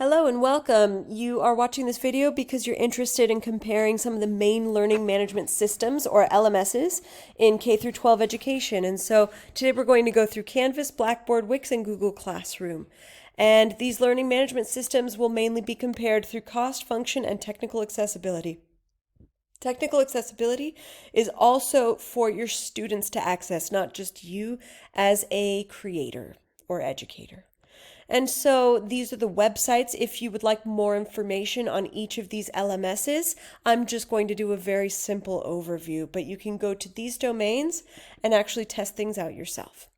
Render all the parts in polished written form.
Hello and welcome. You are watching this video because you're interested in comparing some of the main learning management systems, or LMSs, in K through 12 education. And so today we're going to go through Canvas, Blackboard, Wix, and Google Classroom. And these learning management systems will mainly be compared through cost, function, and technical accessibility. Technical accessibility is also for your students to access, not just you as a creator or educator. And so these are the websites. If you would like more information on each of these LMSs, I'm just going to do a very simple overview, but you can go to these domains and actually test things out yourself.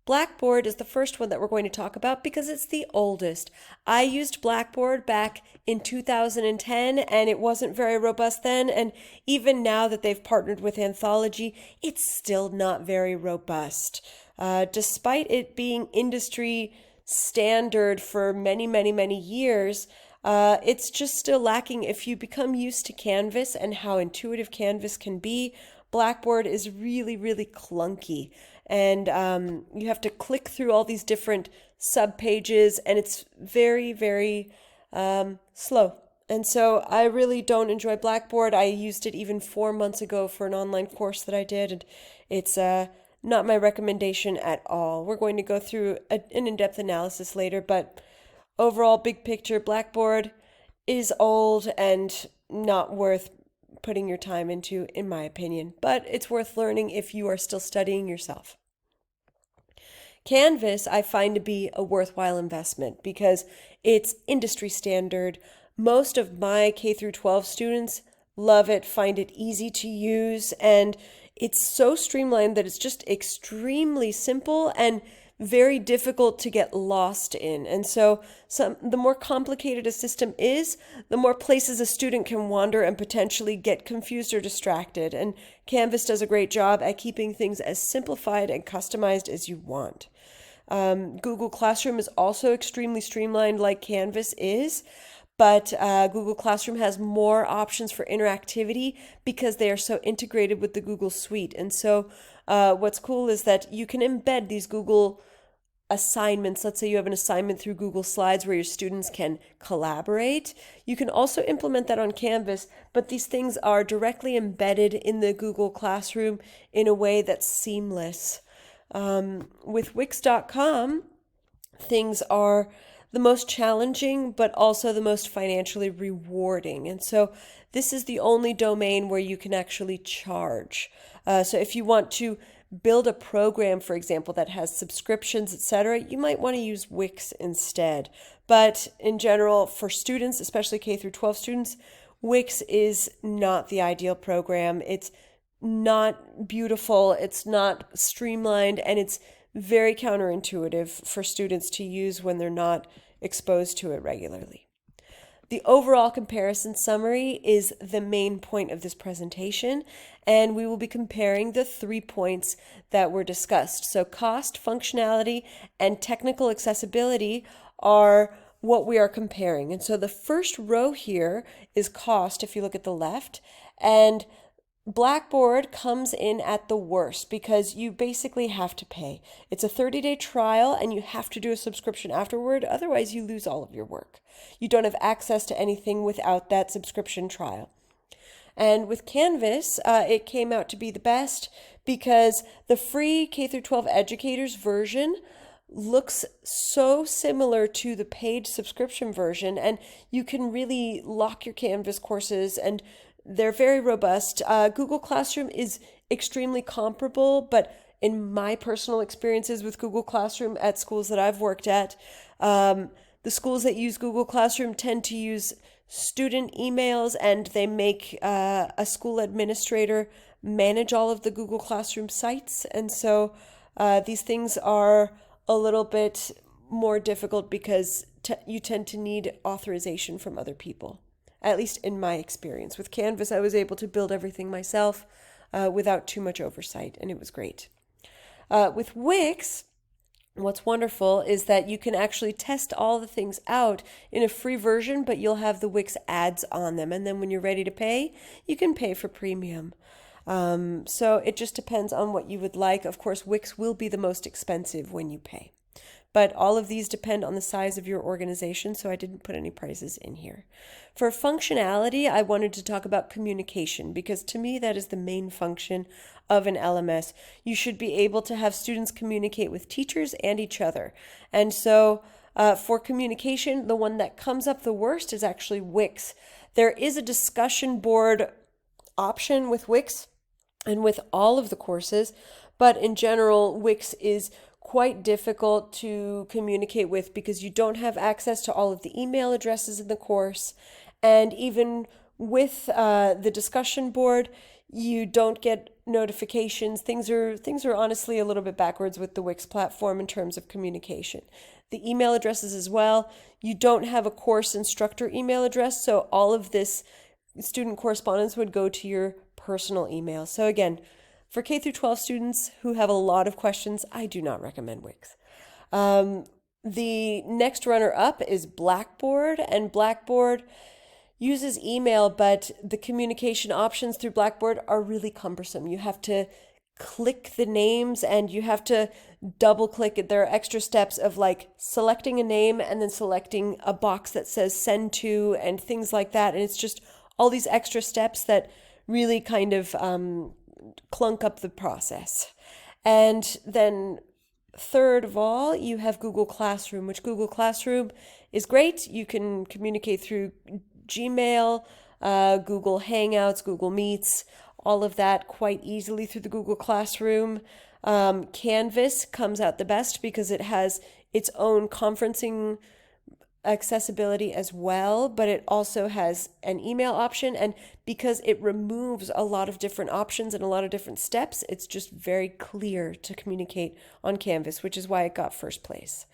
Blackboard is the first one that we're going to talk about because it's the oldest. I used Blackboard back in 2010 and it wasn't very robust then, and even now that they've partnered with Anthology, it's still not very robust. Despite it being industry standard for many years, it's just still lacking. If you become used to Canvas and how intuitive Canvas can be, Blackboard is really clunky. And you have to click through all these different sub pages, and it's very slow. And so I really don't enjoy Blackboard. I used it even 4 months ago for an online course that I did, and it's not my recommendation at all. We're going to go through an in-depth analysis later, but overall, big picture, Blackboard is old and not worth putting your time into, in my opinion, but it's worth learning if you are still studying yourself. Canvas, I find to be a worthwhile investment because it's industry standard. Most of my K through 12 students love it, find it easy to use, and it's so streamlined that it's just extremely simple and very difficult to get lost in. And so the more complicated a system is, the more places a student can wander and potentially get confused or distracted. And Canvas does a great job at keeping things as simplified and customized as you want. Google Classroom is also extremely streamlined like Canvas is, but Google Classroom has more options for interactivity because they are so integrated with the Google Suite. And so what's cool is that you can embed these Google assignments. Let's say you have an assignment through Google Slides where your students can collaborate. You can also implement that on Canvas, but these things are directly embedded in the Google Classroom in a way that's seamless. With Wix.com, things are the most challenging, but also the most financially rewarding. And so this is the only domain where you can actually charge. So if you want to build a program, for example, that has subscriptions, etc., you might want to use Wix instead. But in general, for students, especially K through 12 students, Wix is not the ideal program. It's not beautiful, it's not streamlined, and it's very counterintuitive for students to use when they're not exposed to it regularly. The overall comparison summary is the main point of this presentation, and we will be comparing the 3 points that were discussed. So cost, functionality, and technical accessibility are what we are comparing. And so the first row here is cost, if you look at the left, and Blackboard comes in at the worst because you basically have to pay. It's a 30-day trial and you have to do a subscription afterward, otherwise you lose all of your work. You don't have access to anything without that subscription trial. And with Canvas, it came out to be the best because the free K through 12 educators version looks so similar to the paid subscription version, and you can really lock your Canvas courses, and they're very robust. Google Classroom is extremely comparable, but in my personal experiences with Google Classroom at schools that I've worked at, the schools that use Google Classroom tend to use student emails, and they make a school administrator manage all of the Google Classroom sites. And so these things are a little bit more difficult because you tend to need authorization from other people. At least in my experience. With Canvas, I was able to build everything myself without too much oversight, and it was great. With Wix, what's wonderful is that you can actually test all the things out in a free version, but you'll have the Wix ads on them. And then when you're ready to pay, you can pay for premium. So it just depends on what you would like. Of course, Wix will be the most expensive when you pay. but all of these depend on the size of your organization, so I didn't put any prices in here. For functionality, I wanted to talk about communication because to me that is the main function of an LMS. You should be able to have students communicate with teachers and each other. And so for communication, the one that comes up the worst is actually Wix. There is a discussion board option with Wix and with all of the courses, but in general, Wix is quite difficult to communicate with because you don't have access to all of the email addresses in the course. And even with the discussion board, you don't get notifications. Things are honestly a little bit backwards with the Wix platform in terms of communication. The email addresses as well. You don't have a course instructor email address, so all of this student correspondence would go to your personal email. So again, for K through 12 students who have a lot of questions, I do not recommend Wix. The next runner up is Blackboard, and Blackboard uses email, but the communication options through Blackboard are really cumbersome. You have to click the names and you have to double click it. There are extra steps of like selecting a name and then selecting a box that says send to and things like that. And it's just all these extra steps that really kind of clunk up the process. And then third of all, you have Google Classroom, which Google Classroom is great. You can communicate through Gmail, Google Hangouts, Google Meets, all of that quite easily through the Google Classroom. Canvas comes out the best because it has its own conferencing accessibility as well, but it also has an email option, and because it removes a lot of different options and a lot of different steps, it's just very clear to communicate on Canvas, which is why it got first place.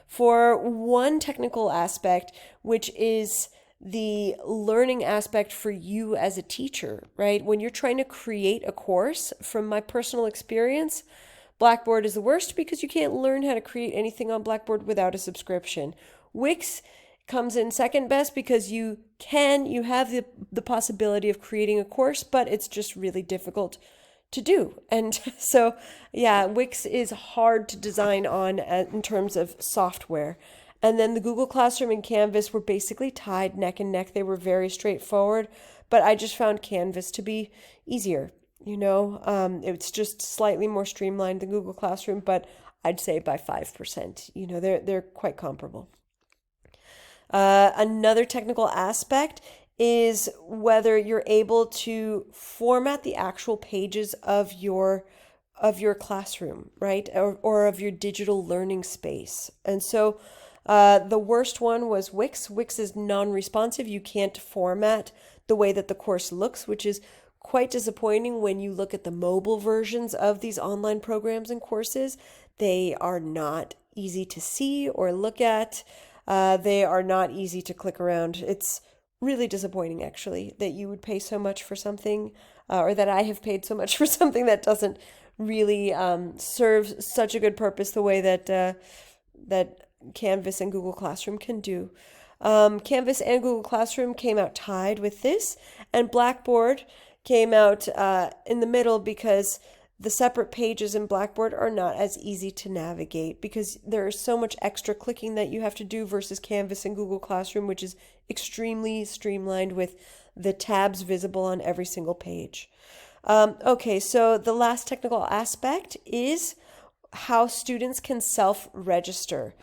For one technical aspect, which is the learning aspect for you as a teacher, right? When you're trying to create a course, from my personal experience, Blackboard is the worst because you can't learn how to create anything on Blackboard without a subscription. Wix comes in second best because you have the possibility of creating a course, but it's just really difficult to do. And so, yeah, Wix is hard to design on in terms of software. And then the Google Classroom and Canvas were basically tied neck and neck. They were very straightforward, but I just found Canvas to be easier. It's just slightly more streamlined than Google Classroom, but I'd say by 5%. They're quite comparable. Another technical aspect is whether you're able to format the actual pages of your classroom, right? Or of your digital learning space. And so the worst one was Wix. Wix is non-responsive. You can't format the way that the course looks, which is quite disappointing when you look at the mobile versions of these online programs and courses. They are not easy to see or look at. They are not easy to click around. It's really disappointing, actually, that you would pay so much for something, or that I have paid so much for something that doesn't really serve such a good purpose the way that Canvas and Google Classroom can do. Canvas and Google Classroom came out tied with this, and Blackboard came out in the middle because the separate pages in Blackboard are not as easy to navigate because there is so much extra clicking that you have to do versus Canvas and Google Classroom, which is extremely streamlined with the tabs visible on every single page. Okay, so the last technical aspect is how students can self-register.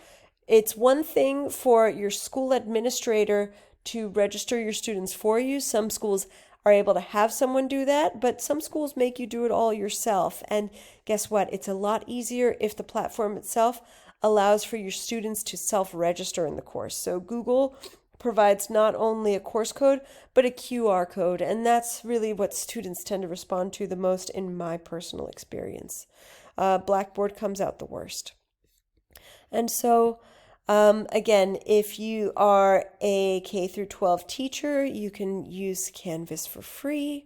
It's one thing for your school administrator to register your students for you. Some schools are able to have someone do that, but some schools make you do it all yourself. And guess what? It's a lot easier if the platform itself allows for your students to self-register in the course. So Google provides not only a course code, but a QR code, and that's really what students tend to respond to the most in my personal experience. Blackboard comes out the worst. And so again, if you are a K through 12 teacher, you can use Canvas for free.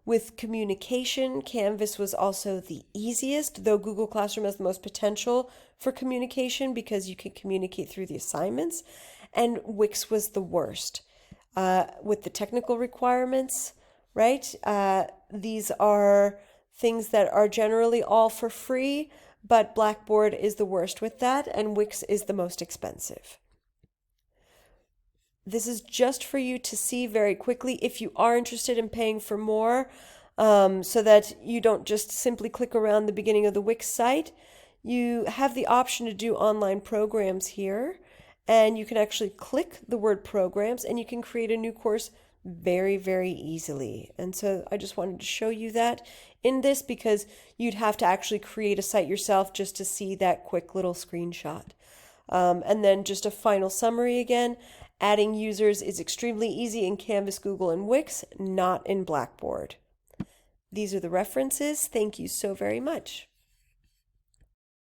With communication, Canvas was also the easiest, though Google Classroom has the most potential for communication because you can communicate through the assignments, and Wix was the worst. With the technical requirements, right? These are things that are generally all for free, but Blackboard is the worst with that, and Wix is the most expensive. This is just for you to see very quickly if you are interested in paying for more, so that you don't just simply click around the beginning of the Wix site. You have the option to do online programs here, and you can actually click the word programs and you can create a new course very, very easily. And so I just wanted to show you that in this, because you'd have to actually create a site yourself just to see that quick little screenshot. And then just a final summary again. Adding users is extremely easy in Canvas, Google, and Wix, not in Blackboard. These are the references. Thank you so very much.